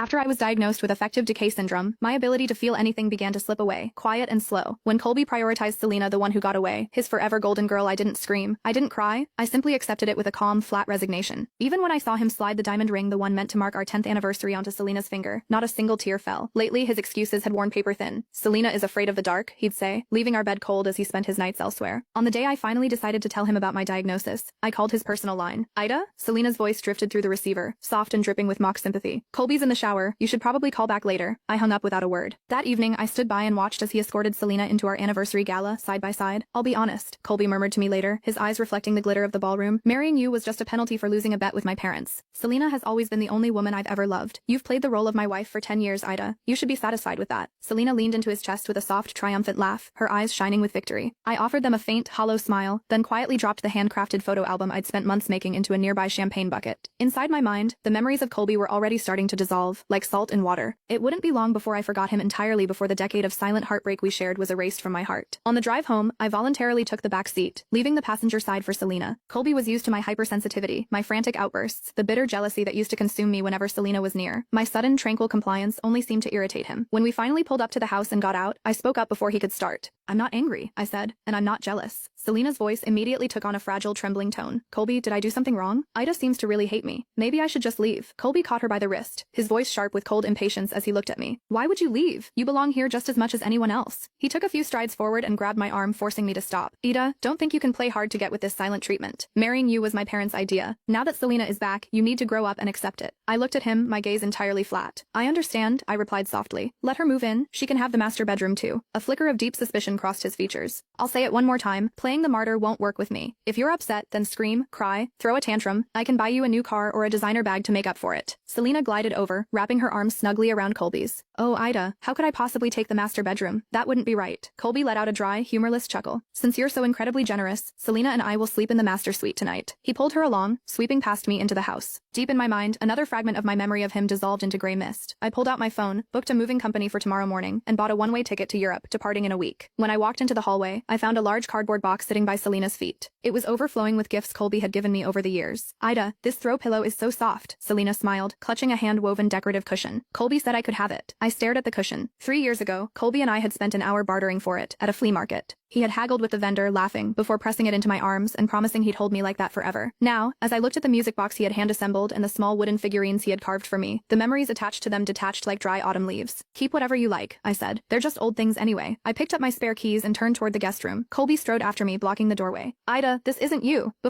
After I was diagnosed with affective decay syndrome, my ability to feel anything began to slip away, quiet and slow. When Colby prioritized Selena, the one who got away, his forever golden girl, I didn't scream. I didn't cry. I simply accepted it with a calm, flat resignation. Even when I saw him slide the diamond ring, the one meant to mark our 10th anniversary, onto Selena's finger, not a single tear fell. Lately, his excuses had worn paper thin. Selena is afraid of the dark, he'd say, leaving our bed cold as he spent his nights elsewhere. On the day I finally decided to tell him about my diagnosis, I called his personal line. Ida? Selena's voice drifted through the receiver, soft and dripping with mock sympathy. Colby's in the shower. You should probably call back later. I hung up without a word. That evening, I stood by and watched as he escorted Selena into our anniversary gala, side by side. I'll be honest, Colby murmured to me later, his eyes reflecting the glitter of the ballroom. Marrying you was just a penalty for losing a bet with my parents. Selena has always been the only woman I've ever loved. You've played the role of my wife for 10 years, Ida. You should be satisfied with that. Selena leaned into his chest with a soft, triumphant laugh, her eyes shining with victory. I offered them a faint, hollow smile, then quietly dropped the handcrafted photo album I'd spent months making into a nearby champagne bucket. Inside my mind, the memories of Colby were already starting to dissolve, like salt in water. It wouldn't be long before I forgot him entirely, before the decade of silent heartbreak we shared was erased from my heart. On the drive home, I voluntarily took the back seat, leaving the passenger side for Selena. Colby was used to my hypersensitivity, my frantic outbursts, the bitter jealousy that used to consume me whenever Selena was near. My sudden, tranquil compliance only seemed to irritate him. When we finally pulled up to the house and got out, I spoke up before he could start. I'm not angry, I said, and I'm not jealous. Selena's voice immediately took on a fragile, trembling tone. Colby, did I do something wrong? Ida seems to really hate me. Maybe I should just leave. Colby caught her by the wrist, his voice sharp with cold impatience as he looked at me. Why would you leave? You belong here just as much as anyone else. He took a few strides forward and grabbed my arm, forcing me to stop. Ida, don't think you can play hard to get with this silent treatment. Marrying you was my parents' idea. Now that Selena is back, you need to grow up and accept it. I looked at him, my gaze entirely flat. I understand, I replied softly. Let her move in. She can have the master bedroom too. A flicker of deep suspicion crossed his features. I'll say it one more time. Playing the martyr won't work with me. If you're upset, then scream, cry, throw a tantrum. I can buy you a new car or a designer bag to make up for it. Selena glided over, wrapping her arms snugly around Colby's. Oh, Ida, how could I possibly take the master bedroom? That wouldn't be right. Colby let out a dry, humorless chuckle. Since you're so incredibly generous, Selena and I will sleep in the master suite tonight. He pulled her along, sweeping past me into the house. Deep in my mind, another fragment of my memory of him dissolved into gray mist. I pulled out my phone, booked a moving company for tomorrow morning, and bought a one-way ticket to Europe, departing in a week. When I walked into the hallway, I found a large cardboard box sitting by Selena's feet. It was overflowing with gifts Colby had given me over the years. Ida, this throw pillow is so soft, Selena smiled, clutching a hand-woven decorative cushion. Colby said I could have it. I stared at the cushion. 3 years ago, Colby and I had spent an hour bartering for it, at a flea market. He had haggled with the vendor, laughing, before pressing it into my arms and promising he'd hold me like that forever. Now, as I looked at the music box he had hand-assembled and the small wooden figurines he had carved for me, the memories attached to them detached like dry autumn leaves. Keep whatever you like, I said. They're just old things anyway. I picked up my spare keys and turned toward the guest room. Colby strode after me, blocking the doorway. Ida, this isn't you.